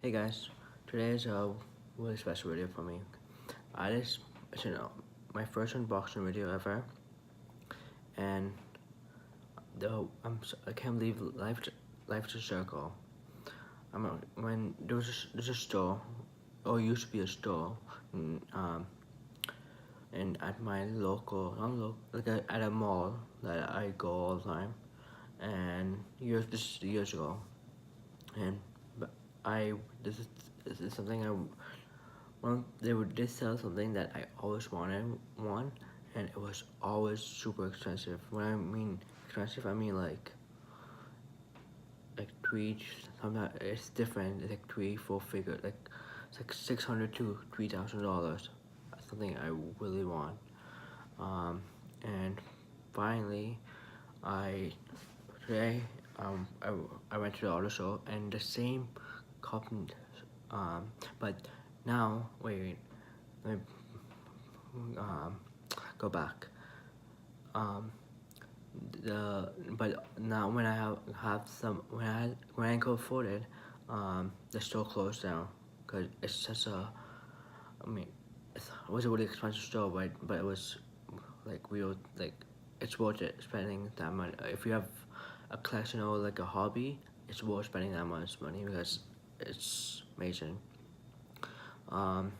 Hey guys, today is a really special video for me. It's my first unboxing video ever, and I can't believe life's a circle. When there's a store, or used to be a store, and, at my local, not local, at a mall that I go all the time, and this is years ago, and but I this is something they sell something that I always wanted and it was always super expensive. When I mean expensive, I mean like three. Sometimes it's different. It's like 3-4 figure. It's like $600 to $3,000. Something I really want. And finally, today I went to the auto show and the same company. But now wait, let me go back. But now when I have some when I go afford it, the store closed down because it's such a. I mean, it was a really expensive store, but it was it's worth it spending that money. If you have a collection or like a hobby, it's worth spending that much money because it's amazing. But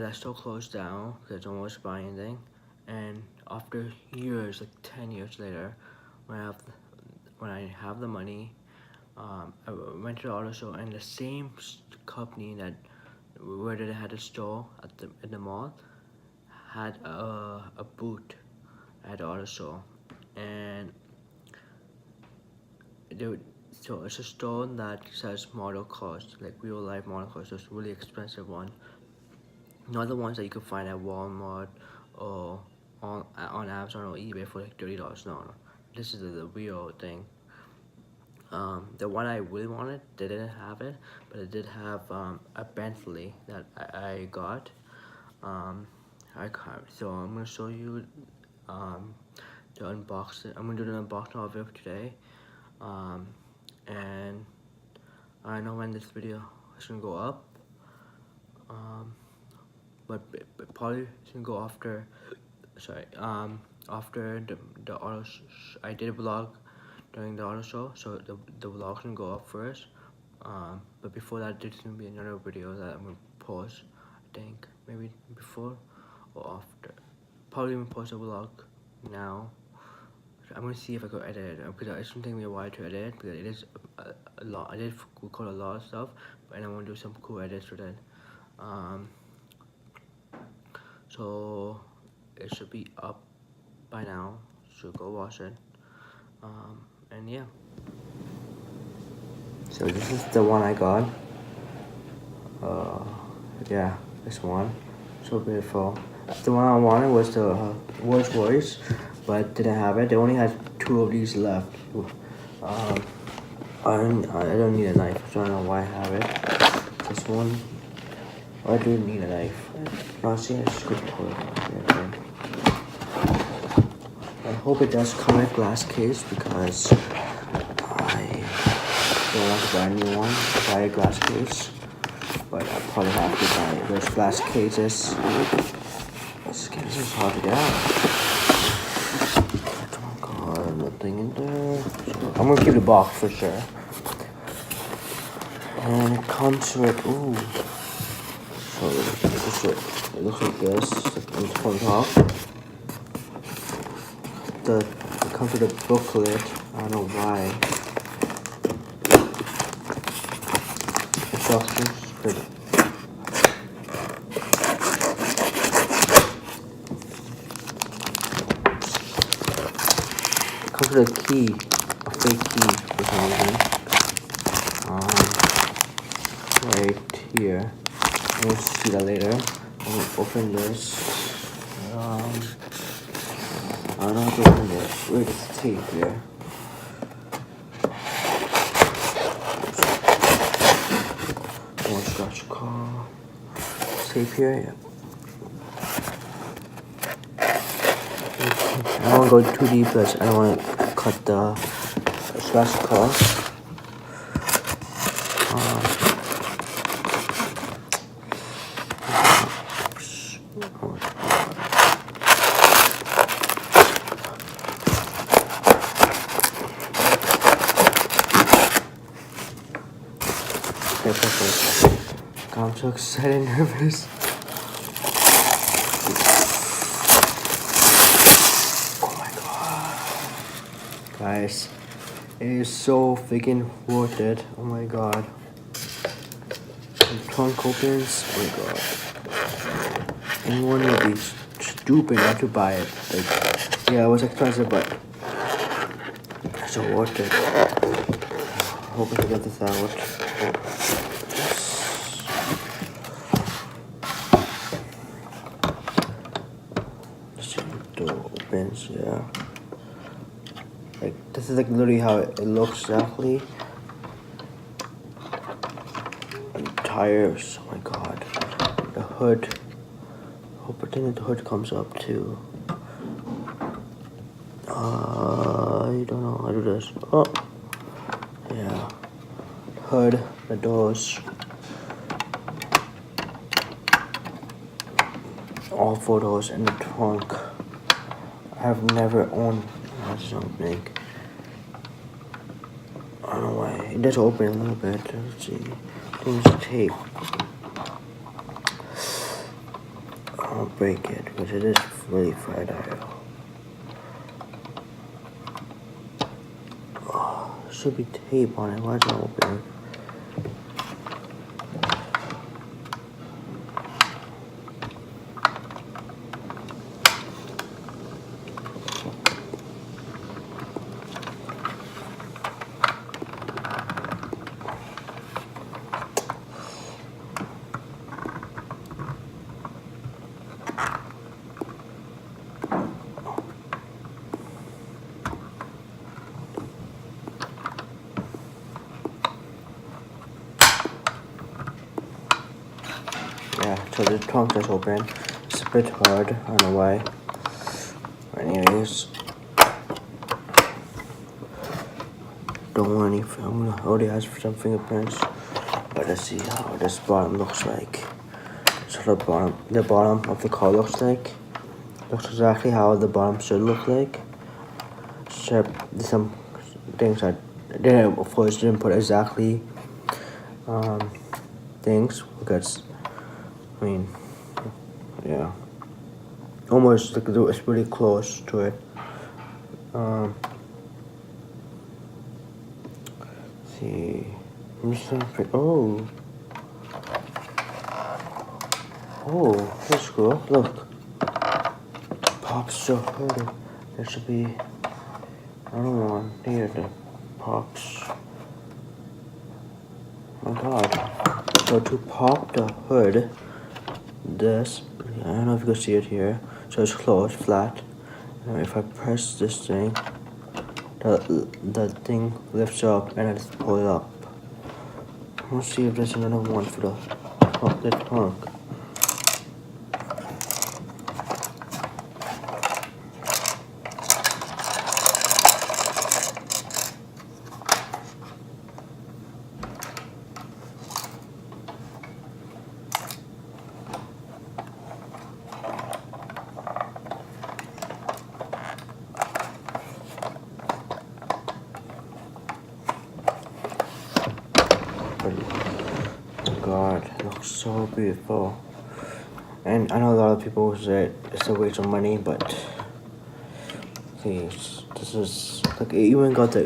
I still closed down because I don't want to buy anything. And after years, like 10 years later, when I have the money, I went to the auto show, and the same company where they had a store at the mall had a booth at the auto show, and so it's a store that sells model cars, like real life model cars, those really expensive ones. Not the ones that you can find at Walmart or on Amazon or eBay for like $30. No. This is the real thing. The one I really wanted, they didn't have it, but it did have a Bentley that I got. So I'm gonna show you the unboxing. I'm gonna do the unboxing of it today. And I don't know when this video is gonna go up. But probably it's gonna go after. Sorry. After the auto I did a vlog during the auto show, so the vlog's gonna go up first. But before that, there's gonna be another video that I'm gonna post. I think maybe before or after. Probably gonna post a vlog now. I'm gonna see if I could edit it because it's gonna take me a while to edit because it is a lot. I did record a lot of stuff, and I want to do some cool edits with it. So it should be up by now, so go watch it. And yeah. So this is the one I got. Yeah, this one. So beautiful. The one I wanted was the Rolls Royce, but didn't have it. They only had 2 of these left. I don't need a knife, so I don't know why I have it. This one, I do need a knife. Now see, I just could pull it out here. I hope it does come in a glass case because I don't want to buy a new one. Buy a glass case, but I'll probably have to buy those glass cases. This case is hard to get out. Oh god, nothing in there. So I'm gonna keep the box for sure. And it comes with so it looks like this. It's on top. It comes with a booklet. I don't know why. Instructions. It comes with a key, a fake key for some reason. Right here. We'll see that later. I'm gonna open this. I don't know how to open this. Where's the tape here? One scratch car. Tape here, yeah. I don't want to go too deep because I don't want to cut the scratch car. Okay, perfect. I'm so excited and nervous. Oh my god. Guys, it is so freaking worth it. Oh my god. The trunk opens. Oh my god. Anyone would be stupid not to buy it. Like, yeah, it was expensive, but it's so worth it. I hope I can get this out. Opens, yeah. Like, this is like literally how it looks exactly. And tires, oh my god. The hood. Hope the hood comes up too. I don't know how to do this. Oh, yeah. Hood, the doors. All four doors in the trunk. I've never owned something. I don't know why. It does open a little bit. Let's see. There's tape. I won't break it because it is really fragile. Oh, should be tape on it. Why is it not opening? Yeah, so the trunk is open. It's a bit hard, I don't know why. Anyways. Don't want any film. It already has some fingerprints. But let's see how this bottom looks like. So the bottom of the car looks like. Looks exactly how the bottom should look like. Except some things I didn't, of course, didn't put exactly things because I mean, yeah, almost like it's really close to it. Let's see, I'm just trying to pick. Oh, that's cool. Look, pops so hard. There should be another one here that pops. Oh my god. So to pop the hood, this, I don't know if you can see it here. So it's closed, flat. And if I press this thing, the thing lifts up and I just pull it up. Let's see if there's another one for the trunk. God, it looks so beautiful. And I know a lot of people say it's a waste of money, but please, this is like, it even got the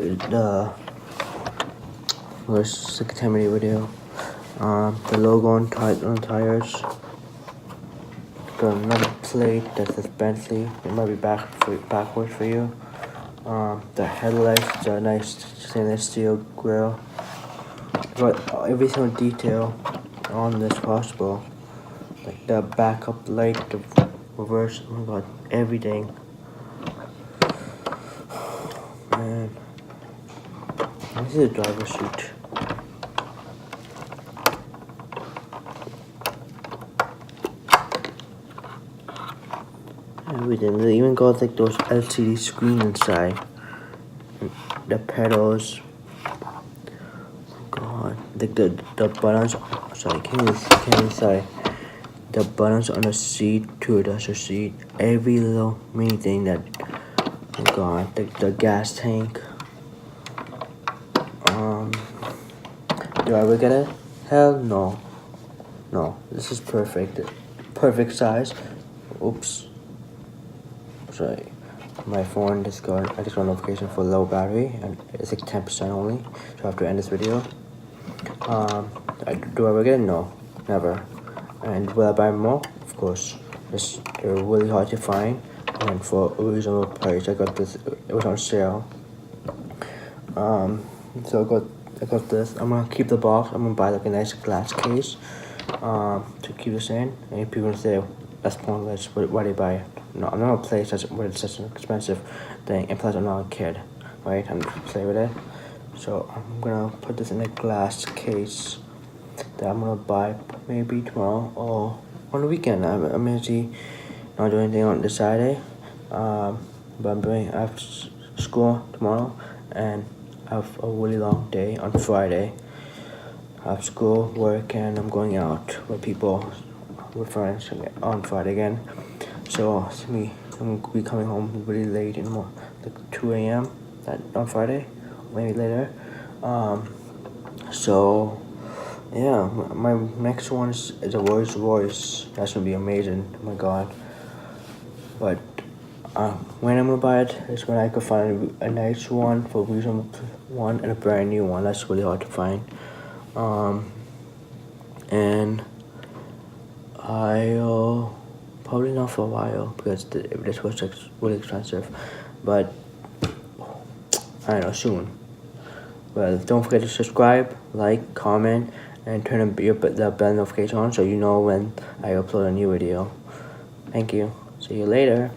it's like a 10-minute video. The logo on tires. Got another plate that says Bentley. It might be backwards for you. The headlights, the nice stainless steel grill. Got every single detail on this possible. Like the backup light, the reverse, oh my god, everything. Man. This is a driver's seat. Everything. They even got like those LCD screen inside. The pedals. Oh god. The the buttons. Sorry, sorry. The buttons on the seat to adjust your seat. Every little mini thing that. Oh God, the gas tank. Do I regret it? Hell no. No, this is perfect. Perfect size. Oops. Sorry. My phone just got, I just got a notification for low battery, and it's like 10% only, so I have to end this video. Do I regret it? No, never. And will I buy more? Of course. They're really hard to find, and for a reasonable price. I got this, it was on sale. So I got this. I'm gonna keep the box. I'm gonna buy like a nice glass case to keep this in. And people say that's pointless. Why do you buy it? No, I'm not a place where it's such an expensive thing. And plus, I'm not a kid, right? I'm just play with it. So I'm gonna put this in a glass case that I'm gonna buy maybe tomorrow or on the weekend. I'm busy, not doing anything on this Saturday. But I have school tomorrow, and I have a really long day on Friday. I have school, work, and I'm going out with people, with friends on Friday again. So I'm gonna be coming home really late in the morning, like 2 a.m. on Friday, maybe later. So yeah, my next one is a Rolls Royce. That's gonna be amazing. Oh my God. But when I'm gonna buy it is when I could find a nice one for a reasonable one and a brand new one. That's really hard to find. And I'll probably not for a while because this was really expensive. But I don't know, soon. Well, don't forget to subscribe, like, comment, and turn the bell notification on so you know when I upload a new video. Thank you. See you later.